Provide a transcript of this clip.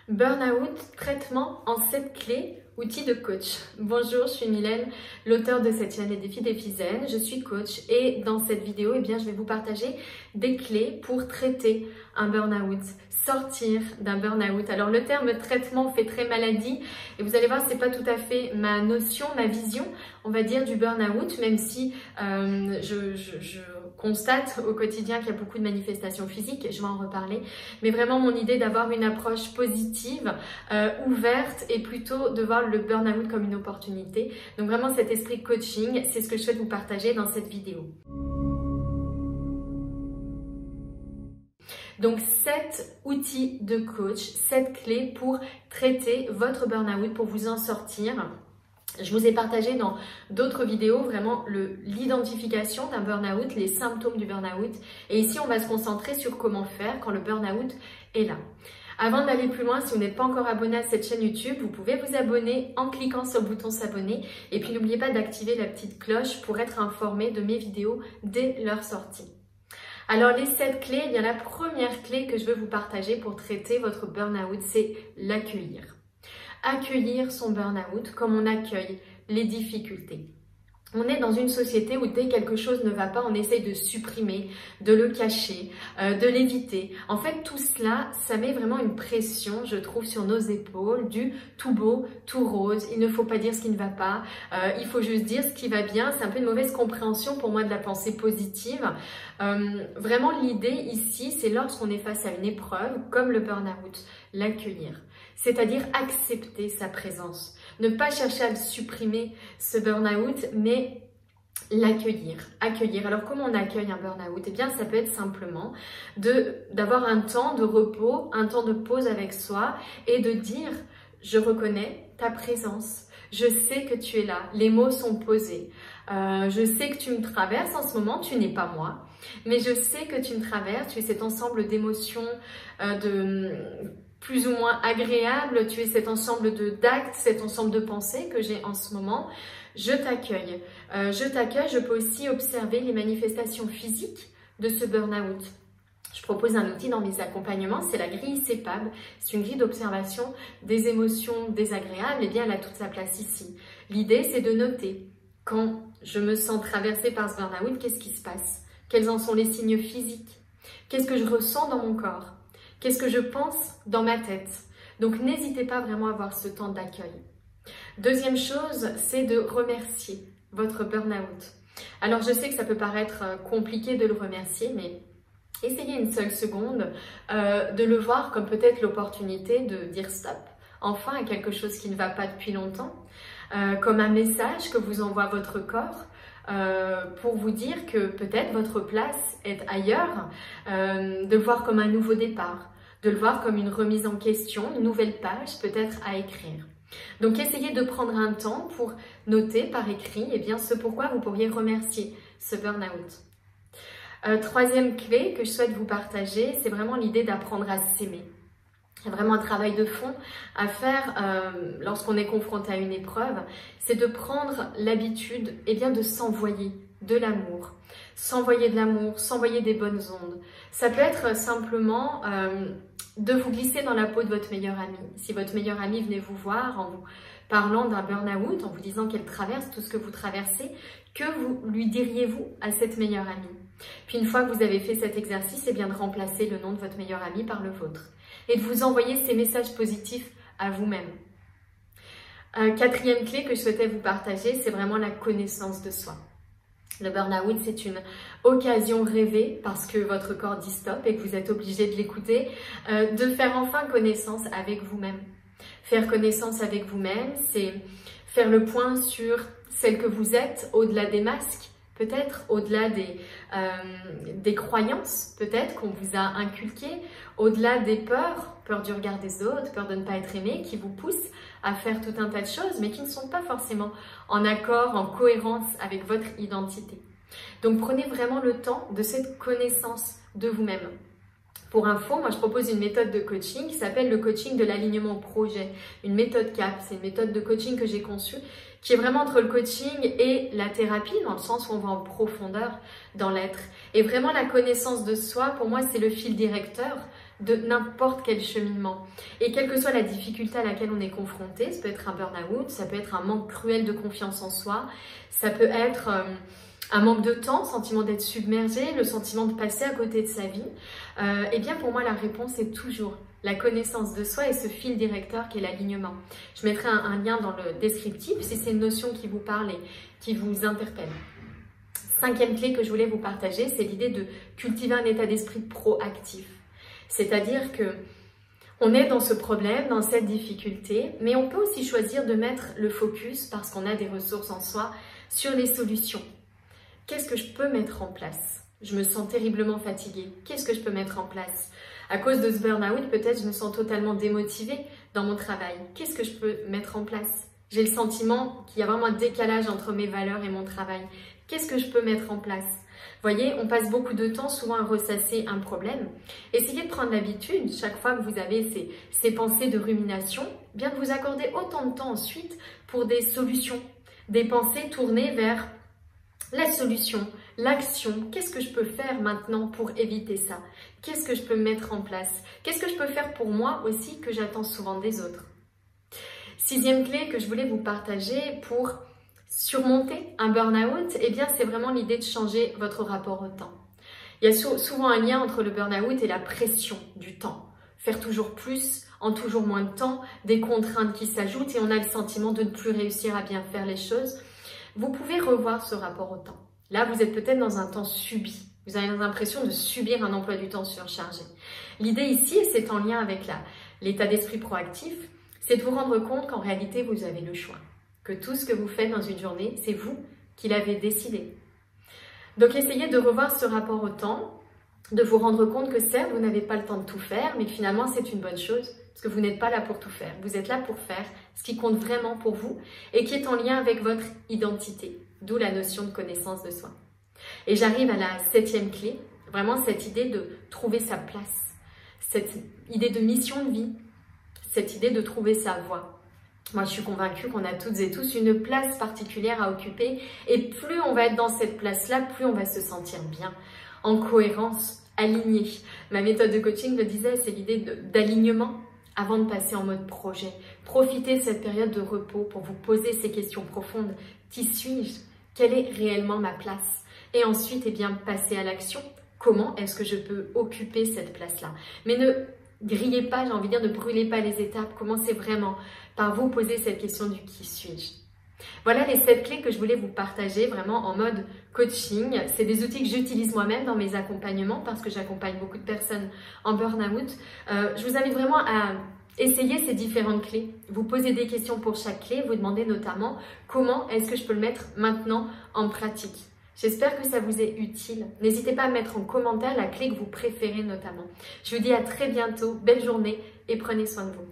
Burnout, traitement en 7 clés, outils de coach. Bonjour, je suis Mylène, l'auteure de cette chaîne Les Défis d'Ephyzen. Je suis coach et dans cette vidéo, je vais vous partager des clés pour traiter un burn-out, sortir d'un burn-out. Alors le terme traitement fait très maladie et vous allez voir, c'est pas tout à fait ma notion, ma vision, on va dire, du burn-out, même si je constate au quotidien qu'il y a beaucoup de manifestations physiques, je vais en reparler, mais vraiment mon idée d'avoir une approche positive, ouverte et plutôt de voir le burn-out comme une opportunité. Donc vraiment cet esprit coaching, c'est ce que je souhaite vous partager dans cette vidéo. Donc 7 outils de coach, 7 clés pour traiter votre burn-out, pour vous en sortir. Je vous ai partagé dans d'autres vidéos vraiment l'identification d'un burn-out, les symptômes du burn-out. Et ici, on va se concentrer sur comment faire quand le burn-out est là. Avant d'aller plus loin, si vous n'êtes pas encore abonné à cette chaîne YouTube, vous pouvez vous abonner en cliquant sur le bouton s'abonner. Et puis n'oubliez pas d'activer la petite cloche pour être informé de mes vidéos dès leur sortie. Alors les 7 clés, la première clé que je veux vous partager pour traiter votre burn-out, c'est l'accueillir. Accueillir son burn-out comme on accueille les difficultés. On est dans une société où dès que quelque chose ne va pas, on essaye de supprimer, de le cacher, de l'éviter. En fait, tout cela, ça met vraiment une pression, je trouve, sur nos épaules, du tout beau, tout rose. Il ne faut pas dire ce qui ne va pas, il faut juste dire ce qui va bien. C'est un peu une mauvaise compréhension pour moi de la pensée positive. Vraiment, l'idée ici, c'est lorsqu'on est face à une épreuve, comme le burn-out, l'accueillir. C'est-à-dire accepter sa présence. Ne pas chercher à le supprimer, ce burn-out, mais l'accueillir. Accueillir. Alors, comment on accueille un burn-out? Eh bien, ça peut être simplement d'avoir un temps de repos, un temps de pause avec soi et de dire « Je reconnais ta présence. Je sais que tu es là. Les mots sont posés. Je sais que tu me traverses en ce moment. Tu n'es pas moi. Mais je sais que tu me traverses. Tu es cet ensemble d'émotions, plus ou moins agréable, tu es cet ensemble d'actes, cet ensemble de pensées que j'ai en ce moment. Je t'accueille. Je peux aussi observer les manifestations physiques de ce burn-out. Je propose un outil dans mes accompagnements, c'est la grille CEPAB. C'est une grille d'observation des émotions désagréables. Et bien, elle a toute sa place ici. L'idée, c'est de noter quand je me sens traversée par ce burn-out, qu'est-ce qui se passe? Quels en sont les signes physiques? Qu'est-ce que je ressens dans mon corps? Qu'est-ce que je pense dans ma tête? Donc, n'hésitez pas vraiment à avoir ce temps d'accueil. Deuxième chose, c'est de remercier votre burn-out. Alors, je sais que ça peut paraître compliqué de le remercier, mais essayez une seule seconde de le voir comme peut-être l'opportunité de dire stop, enfin, à quelque chose qui ne va pas depuis longtemps, comme un message que vous envoie votre corps, pour vous dire que peut-être votre place est ailleurs, de le voir comme un nouveau départ, de le voir comme une remise en question, une nouvelle page peut-être à écrire. Donc essayez de prendre un temps pour noter par écrit ce pourquoi vous pourriez remercier ce burn-out. Troisième clé que je souhaite vous partager, c'est vraiment l'idée d'apprendre à s'aimer. Il y a vraiment un travail de fond à faire lorsqu'on est confronté à une épreuve, c'est de prendre l'habitude de s'envoyer de l'amour, s'envoyer des bonnes ondes. Ça peut être simplement de vous glisser dans la peau de votre meilleure amie. Si votre meilleure amie venait vous voir en vous parlant d'un burn-out, en vous disant qu'elle traverse tout ce que vous traversez, que vous lui diriez-vous à cette meilleure amie? Puis une fois que vous avez fait cet exercice, de remplacer le nom de votre meilleure amie par le vôtre et de vous envoyer ces messages positifs à vous-même. Quatrième clé que je souhaitais vous partager, c'est vraiment la connaissance de soi. Le burn-out, c'est une occasion rêvée parce que votre corps dit stop et que vous êtes obligé de l'écouter, de faire enfin connaissance avec vous-même. Faire connaissance avec vous-même, c'est faire le point sur celle que vous êtes au-delà des masques, peut-être au-delà des croyances, peut-être qu'on vous a inculquées, au-delà des peurs du regard des autres, peur de ne pas être aimé, qui vous poussent à faire tout un tas de choses, mais qui ne sont pas forcément en accord, en cohérence avec votre identité. Donc prenez vraiment le temps de cette connaissance de vous-même. Pour info, moi je propose une méthode de coaching qui s'appelle le coaching de l'alignement projet, une méthode CAP, c'est une méthode de coaching que j'ai conçue, qui est vraiment entre le coaching et la thérapie, dans le sens où on va en profondeur dans l'être. Et vraiment la connaissance de soi, pour moi, c'est le fil directeur de n'importe quel cheminement. Et quelle que soit la difficulté à laquelle on est confronté, ça peut être un burn-out, ça peut être un manque cruel de confiance en soi, ça peut être un manque de temps, sentiment d'être submergé, le sentiment de passer à côté de sa vie. Eh bien pour moi la réponse est toujours la connaissance de soi et ce fil directeur qui est l'alignement. Je mettrai un lien dans le descriptif si c'est une notion qui vous parle et qui vous interpelle. 5e clé que je voulais vous partager, c'est l'idée de cultiver un état d'esprit proactif. C'est-à-dire que on est dans ce problème, dans cette difficulté, mais on peut aussi choisir de mettre le focus, parce qu'on a des ressources en soi, sur les solutions. Qu'est-ce que je peux mettre en place? Je me sens terriblement fatiguée. Qu'est-ce que je peux mettre en place? À cause de ce burn-out, peut-être je me sens totalement démotivée dans mon travail. Qu'est-ce que je peux mettre en place? J'ai le sentiment qu'il y a vraiment un décalage entre mes valeurs et mon travail. Qu'est-ce que je peux mettre en place? Vous voyez, on passe beaucoup de temps souvent à ressasser un problème. Essayez de prendre l'habitude, chaque fois que vous avez ces pensées de rumination, bien de vous accorder autant de temps ensuite pour des solutions, des pensées tournées vers la solution, l'action. Qu'est-ce que je peux faire maintenant pour éviter ça? Qu'est-ce que je peux mettre en place? Qu'est-ce que je peux faire pour moi aussi que j'attends souvent des autres? 6e clé que je voulais vous partager pour surmonter un burn-out, eh bien c'est vraiment l'idée de changer votre rapport au temps. Il y a souvent un lien entre le burn-out et la pression du temps. Faire toujours plus en toujours moins de temps, des contraintes qui s'ajoutent et on a le sentiment de ne plus réussir à bien faire les choses. Vous pouvez revoir ce rapport au temps. Là, vous êtes peut-être dans un temps subi. Vous avez l'impression de subir un emploi du temps surchargé. L'idée ici, et c'est en lien avec l'état d'esprit proactif, c'est de vous rendre compte qu'en réalité, vous avez le choix. Que tout ce que vous faites dans une journée, c'est vous qui l'avez décidé. Donc, essayez de revoir ce rapport au temps, de vous rendre compte que certes, vous n'avez pas le temps de tout faire, mais que finalement, c'est une bonne chose, parce que vous n'êtes pas là pour tout faire. Vous êtes là pour faire ce qui compte vraiment pour vous et qui est en lien avec votre identité, d'où la notion de connaissance de soi. Et j'arrive à la 7e clé, vraiment cette idée de trouver sa place, cette idée de mission de vie, cette idée de trouver sa voie. Moi, je suis convaincue qu'on a toutes et tous une place particulière à occuper et plus on va être dans cette place-là, plus on va se sentir bien, en cohérence, aligné. Ma méthode de coaching le disait, c'est l'idée d'alignement avant de passer en mode projet. Profitez de cette période de repos pour vous poser ces questions profondes. Qui suis-je? Quelle est réellement ma place? Et ensuite, eh bien, passer à l'action. Comment est-ce que je peux occuper cette place-là? Mais ne grillez pas, j'ai envie de dire, ne brûlez pas les étapes. Commencez vraiment par vous poser cette question du qui suis-je. Voilà les 7 clés que je voulais vous partager vraiment en mode coaching. C'est des outils que j'utilise moi-même dans mes accompagnements parce que j'accompagne beaucoup de personnes en burn-out. Je vous invite vraiment à essayer ces différentes clés. Vous posez des questions pour chaque clé. Vous demandez notamment comment est-ce que je peux le mettre maintenant en pratique. J'espère que ça vous est utile. N'hésitez pas à mettre en commentaire la clé que vous préférez notamment. Je vous dis à très bientôt. Belle journée et prenez soin de vous.